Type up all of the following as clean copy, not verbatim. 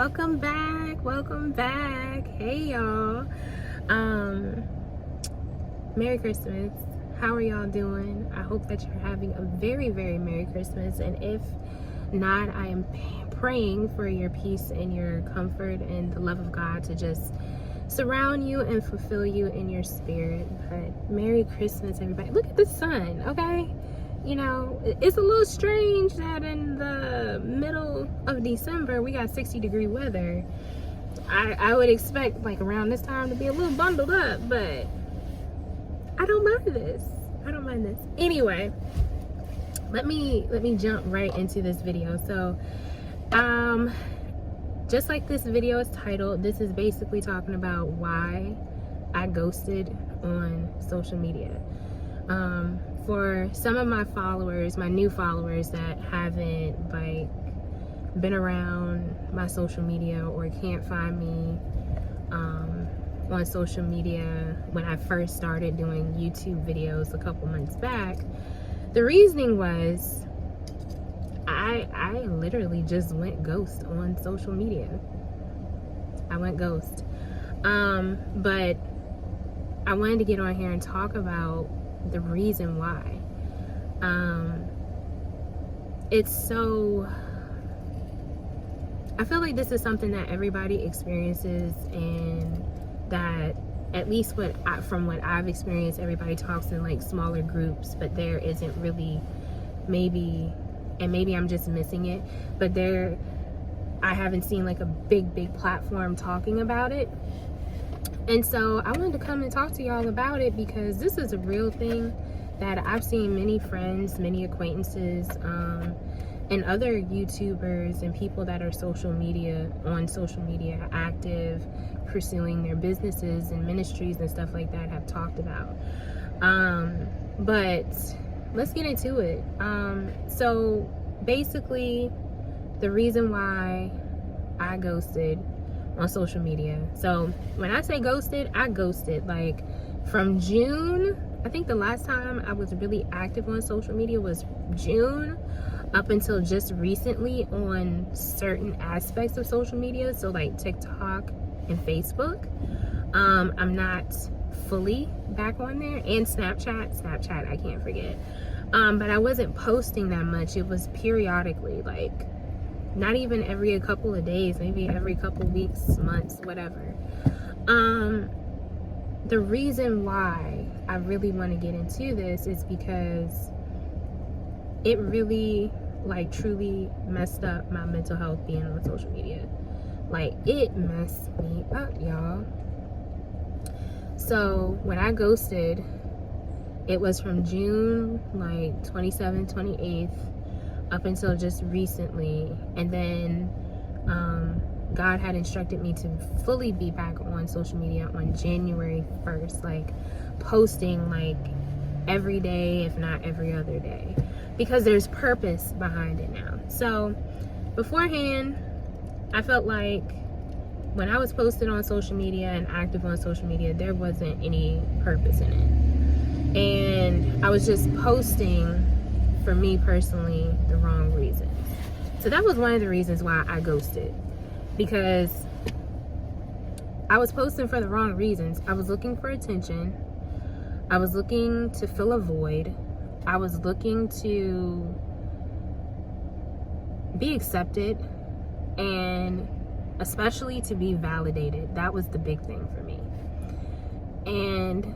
welcome back. Hey y'all. Merry Christmas. How are y'all doing? I hope that you're having a very, very Merry Christmas, and if not, I am praying for your peace and your comfort and the love of God to just surround you and fulfill you in your spirit. But Merry Christmas, everybody. Look at the sun, okay? You know, it's a little strange that in the middle of December we got 60-degree weather. I would expect like around this time to be a little bundled up, but I don't mind this. Anyway, let me jump right into this video. So just like this video is titled, this is basically talking about why I ghosted on social media. For some of my followers, my new followers that haven't like been around my social media or can't find me on social media when I first started doing YouTube videos a couple months back, the reasoning was I literally just went ghost on social media. I went ghost. But I wanted to get on here and talk about the reason why. I feel like this is something that everybody experiences, and that at least from what I've experienced, everybody talks in like smaller groups, but there isn't really, maybe I'm just missing it, but I haven't seen like a big platform talking about it. And so I wanted to come and talk to y'all about it because this is a real thing that I've seen many friends, many acquaintances, and other YouTubers and people that are on social media active, pursuing their businesses and ministries and stuff like that have talked about. But let's get into it. So basically, the reason why I ghosted on social media. So when I say ghosted, I ghosted like from June. I think the last time I was really active on social media was June, up until just recently on certain aspects of social media, so like TikTok and Facebook. I'm not fully back on there, and Snapchat I can't forget. But I wasn't posting that much. It was periodically, like not even every couple of days, maybe every couple weeks, months, whatever. The reason why I really want to get into this is because it really, like, truly messed up my mental health being on social media. Like, it messed me up, y'all. So when I ghosted, it was from June like 27th, 28th up until just recently, and then God had instructed me to fully be back on social media on January 1st, like posting like every day, if not every other day, because there's purpose behind it now. So beforehand, I felt like when I was posted on social media and active on social media, there wasn't any purpose in it, and I was just posting, for me personally, the wrong reasons. So that was one of the reasons why I ghosted, because I was posting for the wrong reasons. I was looking for attention. I was looking to fill a void. I was looking to be accepted, and especially to be validated. That was the big thing for me. And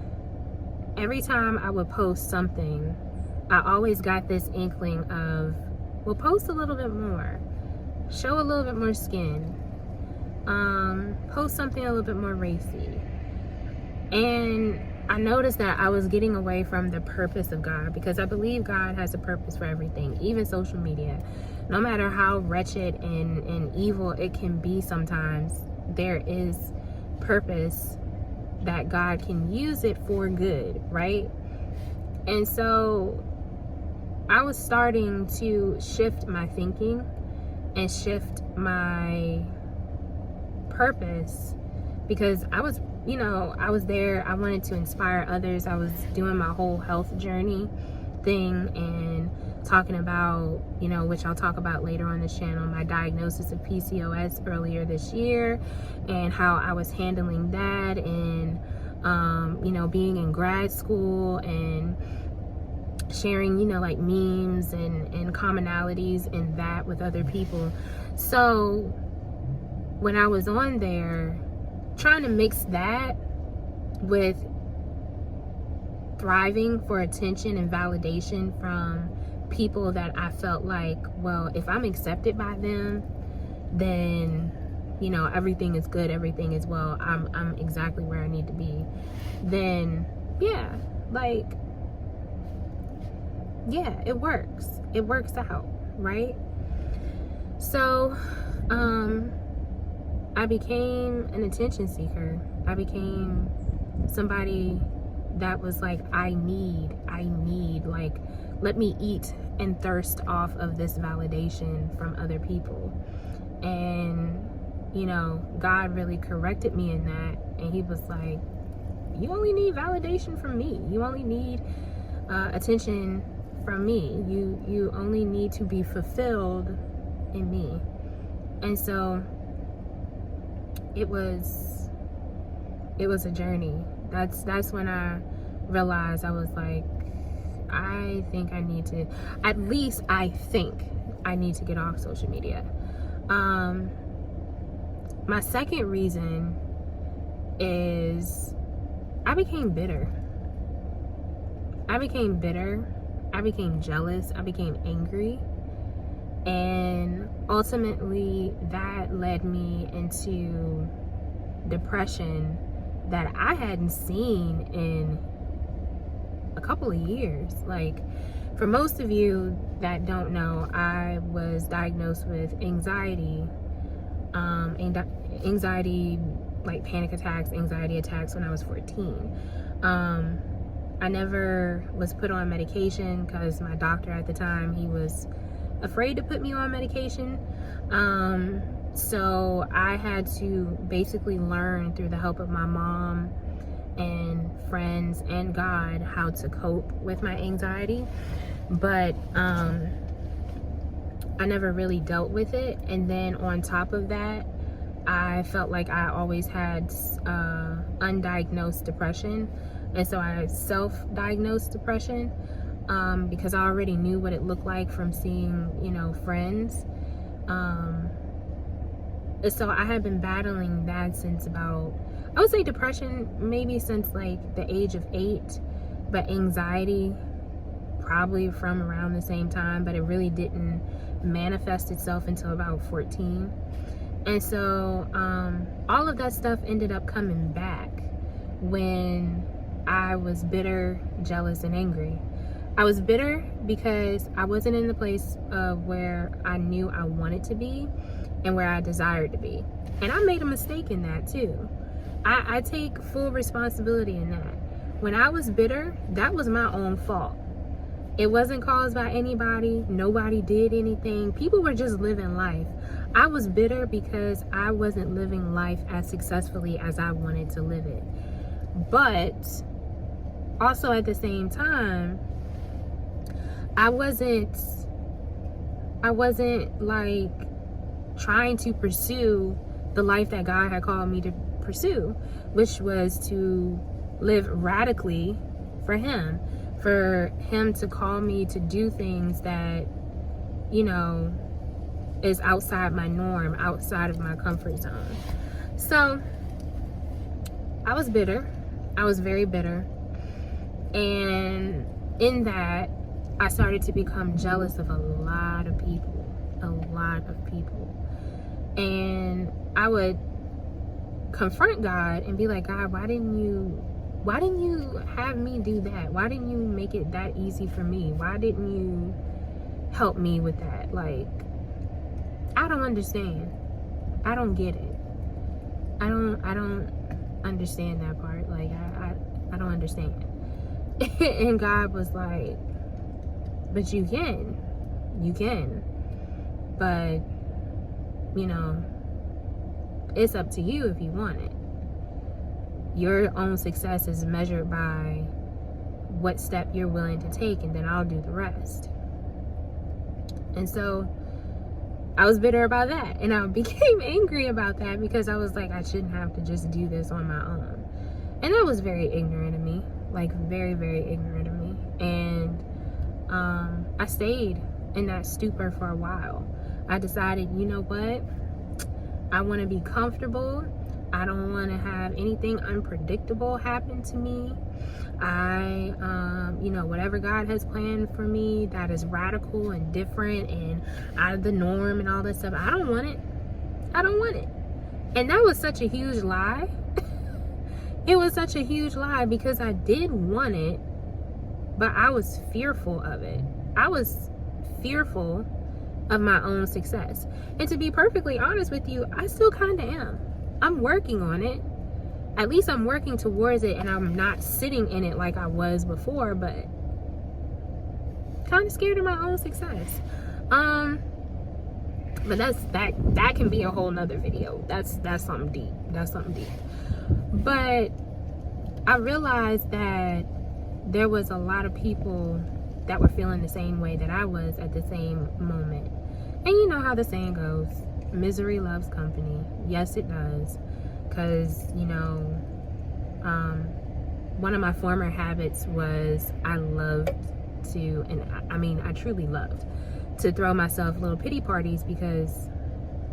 every time I would post something, I always got this inkling of, well, post a little bit more, show a little bit more skin, post something a little bit more racy. And I noticed that I was getting away from the purpose of God, because I believe God has a purpose for everything, even social media. No matter how wretched and evil it can be sometimes, there is purpose that God can use it for good, right? And so I was starting to shift my thinking and shift my purpose, because I was there. I wanted to inspire others. I was doing my whole health journey thing, and talking about, you know, which I'll talk about later on this channel, my diagnosis of PCOS earlier this year and how I was handling that, and you know, being in grad school and sharing, you know, like memes and commonalities in that with other people. So when I was on there trying to mix that with thriving for attention and validation from people that I felt like, well, if I'm accepted by them, then, you know, everything is good, everything is well, I'm exactly where I need to be, then yeah, like, yeah, it works out, right? So I became an attention seeker. I became somebody that was like, I need, like, let me eat and thirst off of this validation from other people. And, you know, God really corrected me in that. And he was like, you only need validation from me. You only need attention from me. You only need to be fulfilled in me. And so it was a journey. That's when I realized, I was like, I think I need to, at least I think I need to get off social media. My second reason is I became bitter. I became jealous, I became angry, and ultimately that led me into depression that I hadn't seen in a couple of years. Like, for most of you that don't know, I was diagnosed with anxiety, like panic attacks, anxiety attacks, when I was 14. I never was put on medication because my doctor at the time, he was afraid to put me on medication. So I had to basically learn through the help of my mom and friends and God how to cope with my anxiety. But I never really dealt with it. And then on top of that, I felt like I always had undiagnosed depression. And so I self-diagnosed depression because I already knew what it looked like from seeing, you know, friends. So I had been battling that since about, I would say depression maybe since like the age of 8, but anxiety probably from around the same time, but it really didn't manifest itself until about 14. And so all of that stuff ended up coming back when I was bitter, jealous, and angry. I was bitter because I wasn't in the place of where I knew I wanted to be and where I desired to be. And I made a mistake in that too. I take full responsibility in that. When I was bitter, that was my own fault. It wasn't caused by anybody. Nobody did anything. People were just living life. I was bitter because I wasn't living life as successfully as I wanted to live it. But also at the same time, I wasn't like trying to pursue the life that God had called me to pursue, which was to live radically for him to call me to do things that, you know, is outside my norm, outside of my comfort zone. So I was bitter. I was very bitter. And in that, I started to become jealous of a lot of people. And I would confront God and be like, God, why didn't you have me do that? Why didn't you make it that easy for me? Why didn't you help me with that? Like, I don't understand. I don't get it. I don't understand that part. Like, I don't understand. And God was like, but you can. But, you know, it's up to you if you want it. Your own success is measured by what step you're willing to take, and then I'll do the rest. And so I was bitter about that, and I became angry about that because I was like, I shouldn't have to just do this on my own. And that was very ignorant of me, like very, very ignorant of me. And I stayed in that stupor for a while. I decided, you know what? I want to be comfortable. I don't want to have anything unpredictable happen to me. Whatever God has planned for me that is radical and different and out of the norm and all that stuff, I don't want it. I don't want it. And that was such a huge lie. It was such a huge lie because I did want it, but I was fearful of it. I was fearful of my own success. And to be perfectly honest with you, I still kind of am. I'm working on it. At least I'm working towards it, and I'm not sitting in it like I was before, but kind of scared of my own success. But that can be a whole nother video. That's something deep. That's something deep. But I realized that there was a lot of people that were feeling the same way that I was at the same moment. And you know how the saying goes, misery loves company. Yes, it does. Because, one of my former habits was I loved to, and I truly loved to throw myself little pity parties because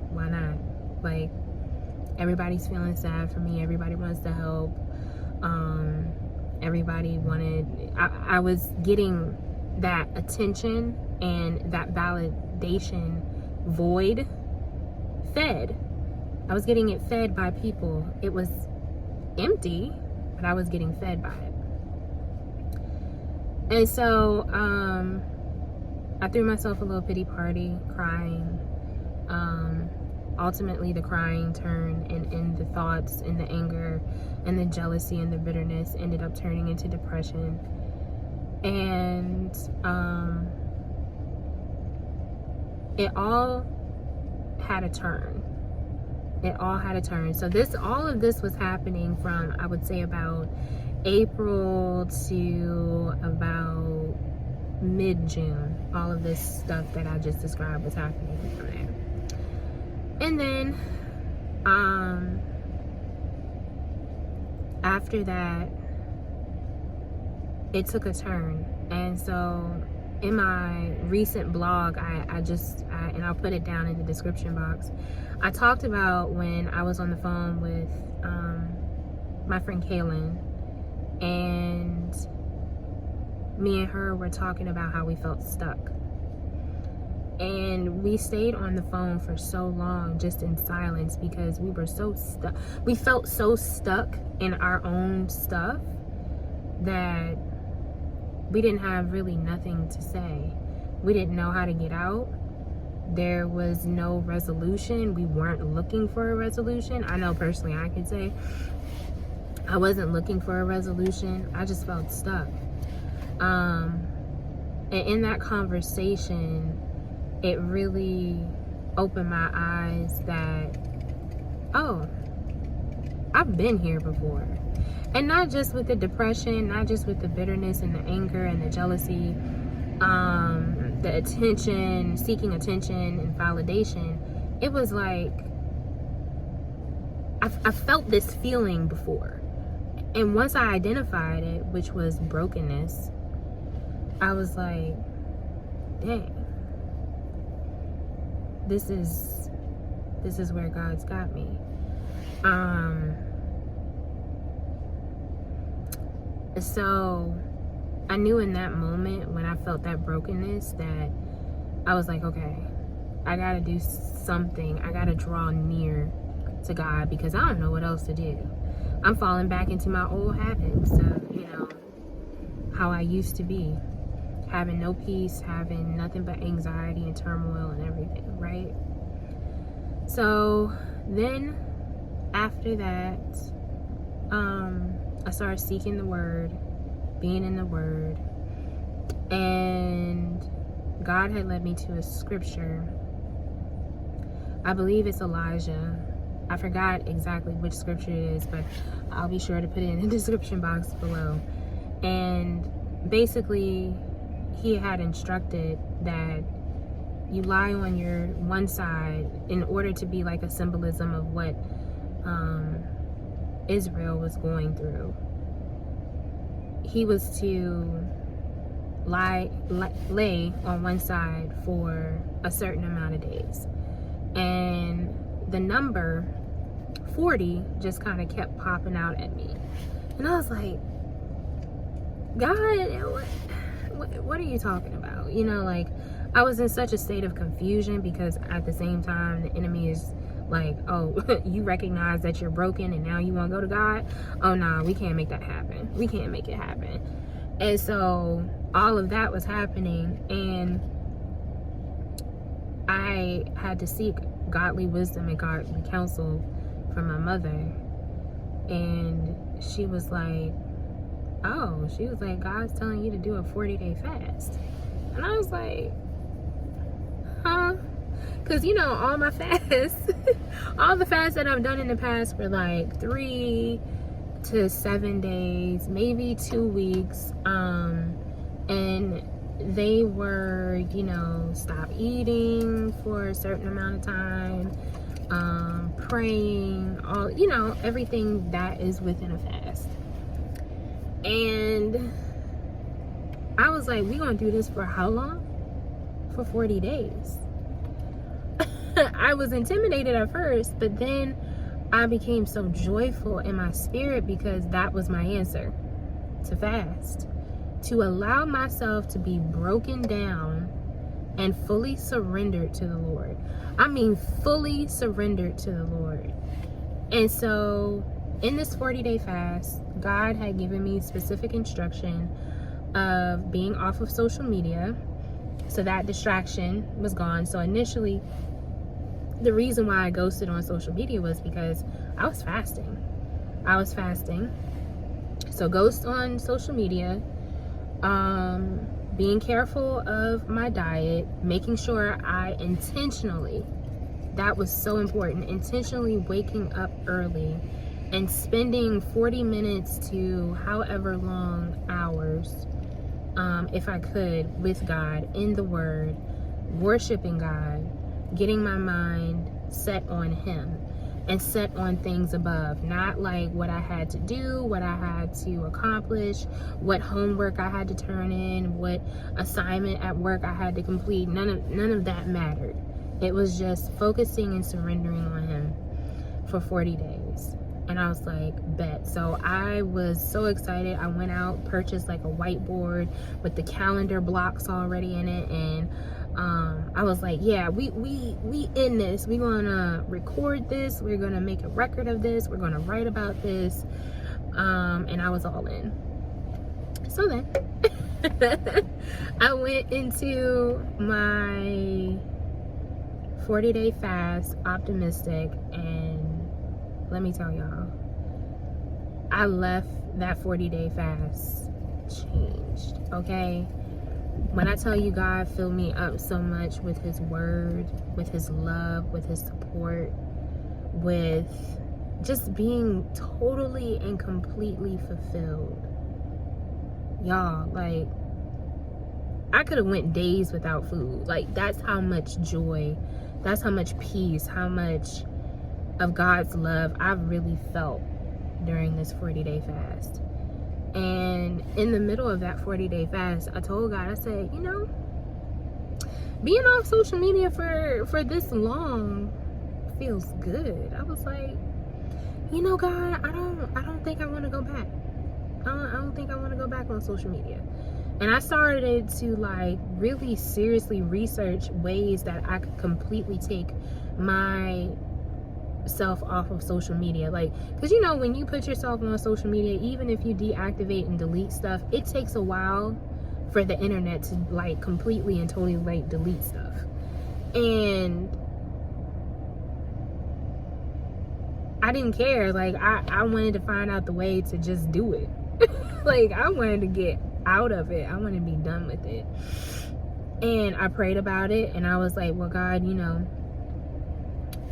why not? Like, everybody's feeling sad for me. Everybody wants to help. Everybody wanted, I was getting that attention and that validation void fed. I was getting it fed by people. It was empty, but I was getting fed by it. And so I threw myself a little pity party, crying. Ultimately, the crying turned, and the thoughts and the anger and the jealousy and the bitterness ended up turning into depression. And it all had a turn. It all had a turn. So all of this was happening from, I would say, about April to about mid-June. All of this stuff that I just described was happening from there. And then after that, it took a turn. And so in my recent blog, and I'll put it down in the description box, I talked about when I was on the phone with my friend Kaylin, and me and her were talking about how we felt stuck. And we stayed on the phone for so long just in silence because we were so stuck. We felt so stuck in our own stuff that we didn't have really nothing to say. We didn't know how to get out. There was no resolution. We weren't looking for a resolution. I know personally I could say I wasn't looking for a resolution. I just felt stuck. And in that conversation, it really opened my eyes that, oh, I've been here before. And not just with the depression, not just with the bitterness and the anger and the jealousy, the attention, seeking attention and validation. It was like, I felt this feeling before. And once I identified it, which was brokenness, I was like, dang, this is where God's got me. So I knew in that moment when I felt that brokenness that I was like, okay, I gotta do something. I gotta draw near to God because I don't know what else to do. I'm falling back into my old habits of, how I used to be. Having no peace, having nothing but anxiety and turmoil and everything, right? So then after that, I started seeking the word, being in the word, and God had led me to a scripture. I believe it's Elijah. I forgot exactly which scripture it is, but I'll be sure to put it in the description box below. And basically, he had instructed that, you lie on your one side in order to be like a symbolism of what Israel was going through. He was to lay on one side for a certain amount of days, and the number 40 just kind of kept popping out at me, and I was like, God, what are you talking about? You know, like, I was in such a state of confusion, because at the same time the enemy is like, oh, you recognize that you're broken and now you want to go to God? Oh nah, we can't make that happen. We can't make it happen. And so all of that was happening, and I had to seek godly wisdom and godly counsel from my mother. And she was like, God's telling you to do a 40-day fast. And I was like, huh? Because, you know, all my fasts, all the fasts that I've done in the past were like 3 to 7 days, maybe 2 weeks. And they were, you know, stop eating for a certain amount of time, praying, all, you know, everything that is within a fast. And I was like, we gonna do this for how long? For 40 days. I was intimidated at first, but then I became so joyful in my spirit, because that was my answer to fast. To allow myself to be broken down and fully surrendered to the Lord. I mean, fully surrendered to the Lord. And so in this 40-day fast, God had given me specific instruction of being off of social media, so that distraction was gone. So initially, the reason why I ghosted on social media was because I was fasting. So ghost on social media, being careful of my diet, making sure I intentionally, that was so important, intentionally waking up early and spending 40 minutes to however long hours, if I could, with God, in the Word, worshiping God, getting my mind set on Him and set on things above, not like what I had to do, what I had to accomplish, what homework I had to turn in, what assignment at work I had to complete. None of that mattered. It was just focusing and surrendering on Him for 40 days. And I was like, bet. So I was so excited. I went out, purchased like a whiteboard with the calendar blocks already in it, and I was like, yeah, we in this. We're gonna record this. We're gonna make a record of this. We're gonna write about this. And I was all in. So then I went into my 40-day fast optimistic, and let me tell y'all, I left that 40-day fast changed, okay? When I tell you God filled me up so much with His Word, with His love, with His support, with just being totally and completely fulfilled. Y'all, like, I could have went days without food. Like, that's how much joy, that's how much peace, how much of God's love I've really felt during this 40-day fast. And in the middle of that 40-day fast, I told God, I said, you know, being off social media for this long feels good. I was like, you know, God, I don't think I want to go back. I don't think I want to go back on social media. And I started to like really seriously research ways that I could completely take myself off of social media. Like, because you know, when you put yourself on social media, even if you deactivate and delete stuff, it takes a while for the internet to like completely and totally like delete stuff. And I didn't care. Like, I wanted to find out the way to just do it. Like, I wanted to get out of it. I wanted to be done with it. And I prayed about it, and I was like, well, God, you know,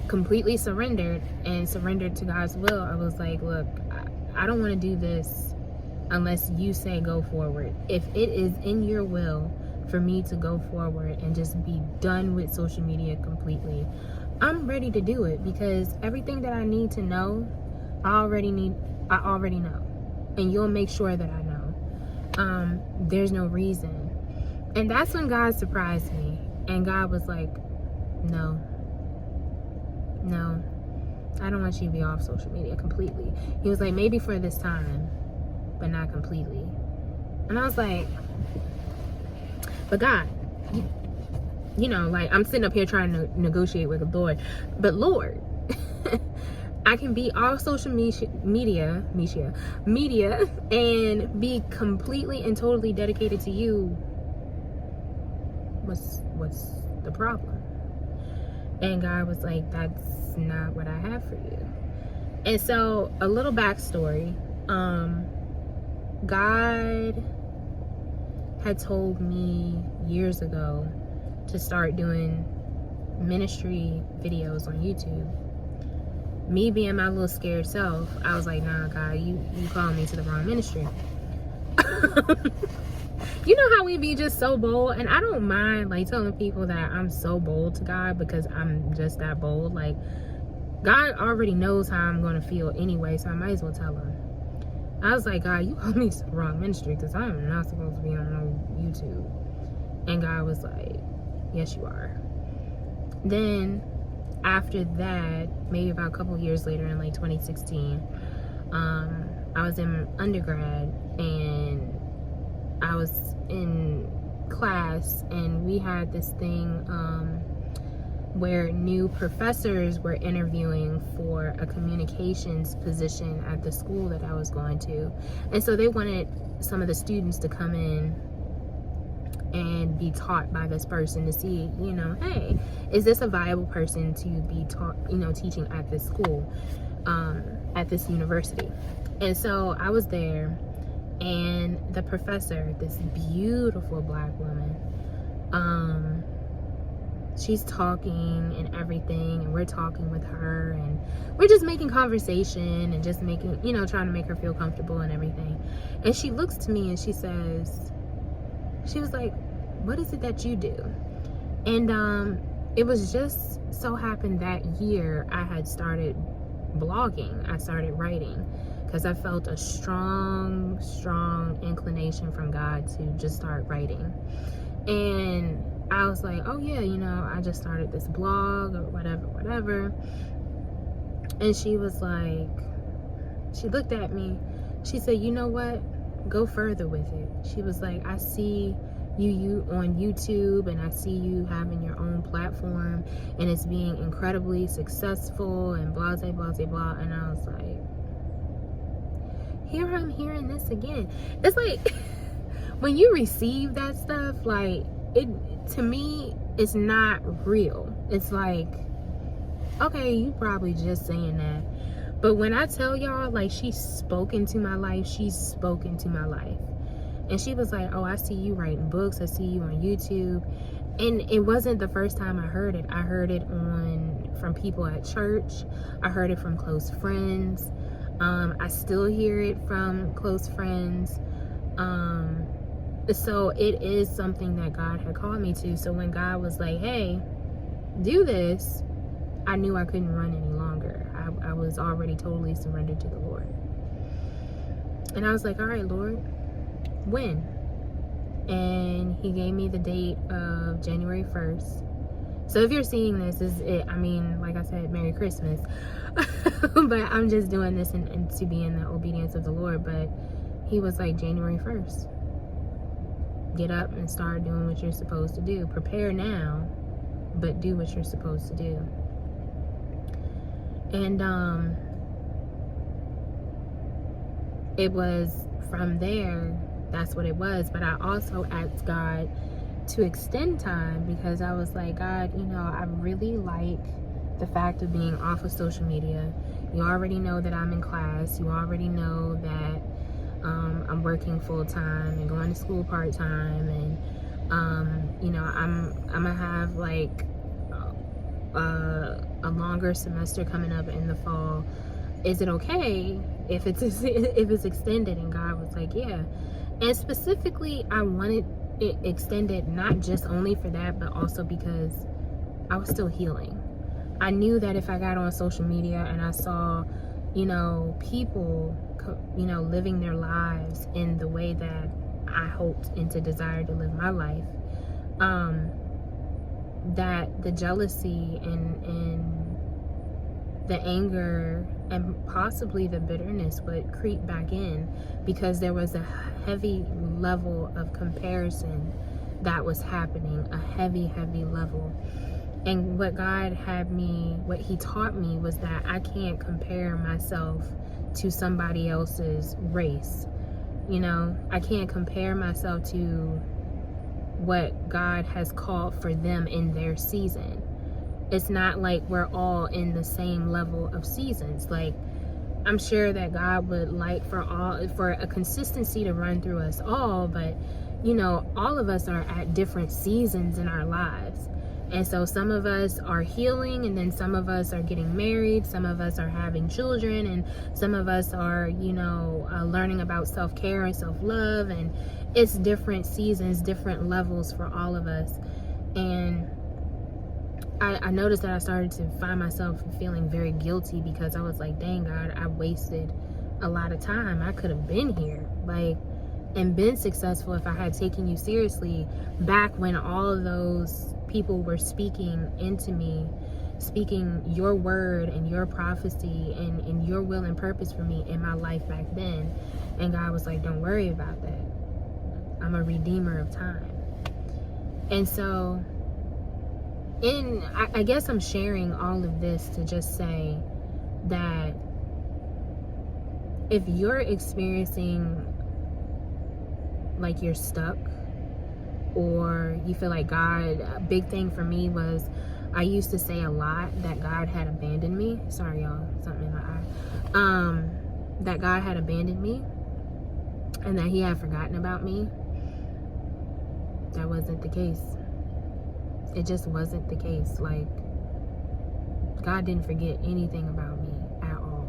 completely surrendered to God's will. I was like, look, I don't want to do this unless you say go forward. If it is in your will for me to go forward and just be done with social media completely, I'm ready to do it, because everything that I need to know, I already know. And you'll make sure that I know. There's no reason. And that's when God surprised me. And God was like, no, I don't want you to be off social media completely. He was like, maybe for this time, but not completely. And I was like, but God, you know, like, I'm sitting up here trying to negotiate with the Lord. But Lord, I can be off social media and be completely and totally dedicated to you. What's the problem? And God was like, that's not what I have for you. And so, a little backstory. God had told me years ago to start doing ministry videos on YouTube. Me being my little scared self, I was like, nah, God, you called me to the wrong ministry. You know how we be just so bold? And I don't mind, like, telling people that I'm so bold to God, because I'm just that bold. Like, God already knows how I'm going to feel anyway, so I might as well tell him. I was like, God, you called me to the wrong ministry, because I'm not supposed to be on no YouTube. And God was like, yes, you are. Then, after that, maybe about a couple years later, in like 2016, I was in undergrad, and I was in class, and we had this thing where new professors were interviewing for a communications position at the school that I was going to. And so they wanted some of the students to come in and be taught by this person to see, you know, hey, is this a viable person to be taught, you know, teaching at this school, at this university. And so I was there, and the professor, this beautiful black woman, she's talking and everything, and we're talking with her, and we're just making conversation and just making, you know, trying to make her feel comfortable and everything. And she looks to me and she says, she was like, what is it that you do? And it was just so happened that year I had started blogging. I started writing, because I felt a strong inclination from God to just start writing. And I was like, oh yeah, you know, I just started this blog or whatever. And she was like, she looked at me, she said, you know what, go further with it. She was like, I see you on YouTube, and I see you having your own platform, and it's being incredibly successful, and blah blah blah blah. And I was like, here I'm hearing this again. It's like, when you receive that stuff, like, it, to me, it's not real. It's like, okay, you probably just saying that. But when I tell y'all, like, she's spoken to my life, she's spoken to my life. And she was like, oh, I see you writing books, I see you on YouTube. And it wasn't the first time I heard it. I heard it from people at church. I heard it from close friends. I still hear it from close friends. So it is something that God had called me to. So when God was like, hey, do this, I knew I couldn't run any longer. I was already totally surrendered to the Lord. And I was like, all right, Lord, when? And he gave me the date of January 1st. So if you're seeing this, I mean, like I said, Merry Christmas. But I'm just doing this and to be in the obedience of the Lord. But he was like, January 1st. Get up and start doing what you're supposed to do. Prepare now, but do what you're supposed to do. And it was from there, that's what it was. But I also asked God to extend time, because I was like, God, you know, I really like the fact of being off of social media. You already know that I'm in class. You already know that I'm working full-time and going to school part-time, and you know, I'm gonna have like a longer semester coming up in the fall. Is it okay if it's extended? And God was like, yeah. And specifically, I wanted it extended not just only for that, but also because I was still healing. I knew that if I got on social media and I saw, people, living their lives in the way that I hoped and to desire to live my life, that the jealousy and the anger and possibly the bitterness would creep back in, because there was a heavy level of comparison that was happening, a heavy level. And what he taught me was that I can't compare myself to somebody else's race. I can't compare myself to what God has called for them in their season. It's not like we're all in the same level of seasons. Like, I'm sure that God would like for a consistency to run through us all, but all of us are at different seasons in our lives. And so some of us are healing, and then some of us are getting married, some of us are having children, and some of us are, learning about self-care and self-love, and it's different seasons, different levels for all of us. And I noticed that I started to find myself feeling very guilty, because I was like, dang God, I wasted a lot of time. I could have been here, and been successful if I had taken you seriously back when all of those people were speaking into me, speaking your word and your prophecy and your will and purpose for me in my life back then. And God was like, don't worry about that. I'm a redeemer of time. And so I guess I'm sharing all of this to just say that if you're experiencing like you're stuck, or you feel like God, a big thing for me was, I used to say a lot that God had abandoned me. Sorry y'all, something in my eye. That God had abandoned me and that he had forgotten about me. That wasn't the case. It just wasn't the case. Like, God didn't forget anything about me at all.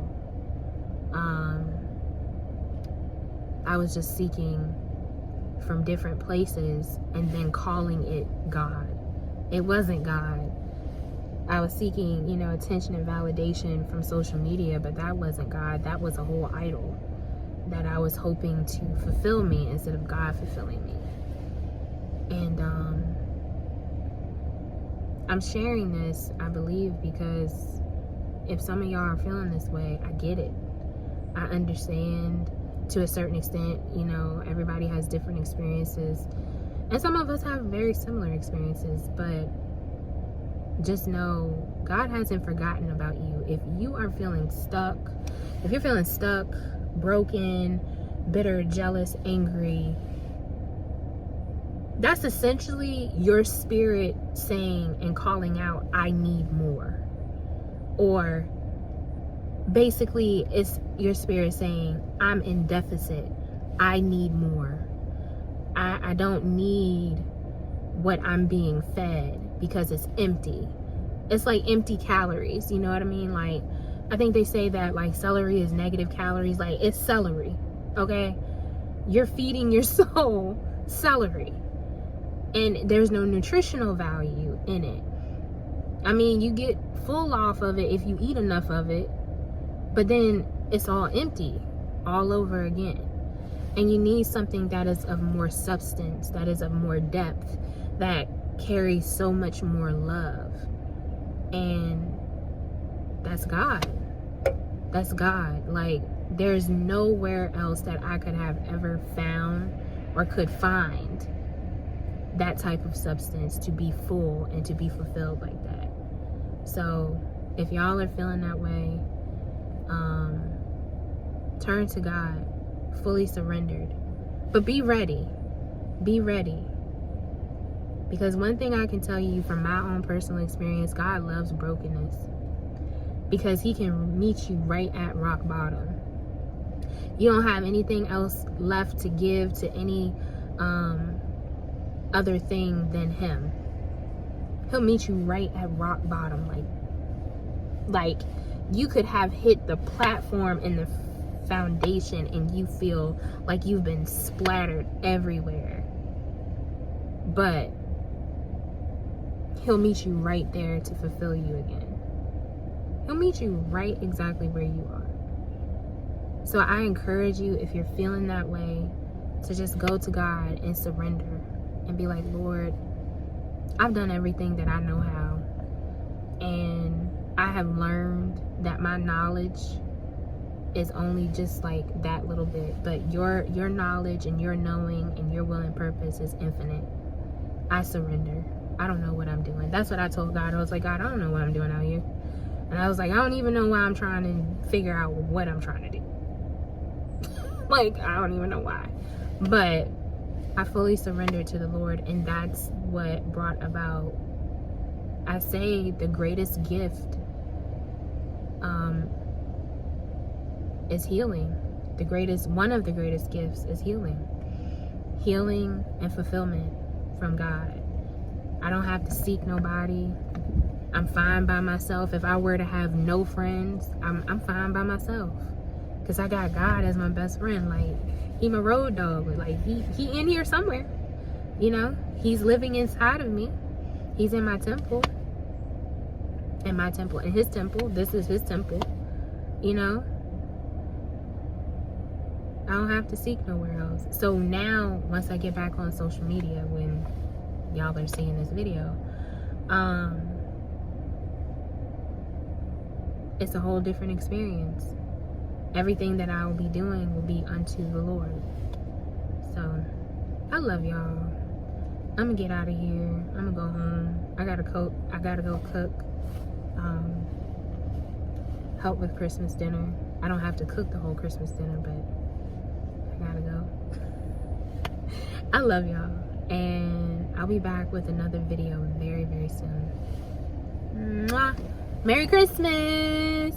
I was just seeking from different places and then calling it God. It wasn't God. I was seeking, attention and validation from social media, but that wasn't God. That was a whole idol that I was hoping to fulfill me instead of God fulfilling me. And I'm sharing this, I believe, because if some of y'all are feeling this way, I get it. I understand to a certain extent. Everybody has different experiences, and some of us have very similar experiences, but just know God hasn't forgotten about you. If you are feeling stuck, broken, bitter, jealous, angry, that's essentially your spirit saying and calling out, I need more. Or basically, it's your spirit saying, I'm in deficit. I need more. I don't need what I'm being fed because it's empty. It's like empty calories. You know what I mean? Like, I think they say that like celery is negative calories. Like, it's celery. Okay? You're feeding your soul celery. And there's no nutritional value in it. I mean, you get full off of it if you eat enough of it, but then it's all empty all over again. And you need something that is of more substance, that is of more depth, that carries so much more love. And that's God. That's God. Like, there's nowhere else that I could have ever found or could find that type of substance to be full and to be fulfilled like that. So if y'all are feeling that way, turn to God, fully surrendered. But be ready. Be ready. Because one thing I can tell you from my own personal experience, God loves brokenness. Because he can meet you right at rock bottom. You don't have anything else left to give to any other thing than him. He'll meet you right at rock bottom. Like you could have hit the platform and the foundation and you feel like you've been splattered everywhere. but he'll meet you right there to fulfill you again. He'll meet you right exactly where you are. So I encourage you, if you're feeling that way, to just go to God and surrender and be like, Lord, I've done everything that I know how, and I have learned that my knowledge is only just like that little bit, but your knowledge and your knowing and your will and purpose is infinite. I surrender. I don't know what I'm doing. That's what I told God. I was like, God, I don't know what I'm doing out here. And I was like, I don't even know why I'm trying to figure out what I'm trying to do. Like, I don't even know why. But I fully surrendered to the Lord, and that's what brought about, I say, the greatest gift is healing. One of the greatest gifts is healing. Healing and fulfillment from God. I don't have to seek nobody. I'm fine by myself. If I were to have no friends, I'm fine by myself. Because I got God as my best friend. Like, he my road dog. Like, he in here somewhere. You know? He's living inside of me. He's in my temple. In my temple. In his temple. This is his temple. You know? I don't have to seek nowhere else. So now, once I get back on social media, when y'all are seeing this video, it's a whole different experience. Everything that I will be doing will be unto the Lord. So, I love y'all. I'm gonna get out of here. I'm gonna go home. I gotta go cook. Help with Christmas dinner. I don't have to cook the whole Christmas dinner, but I gotta go. I love y'all, and I'll be back with another video very, very soon. Mwah! Merry Christmas!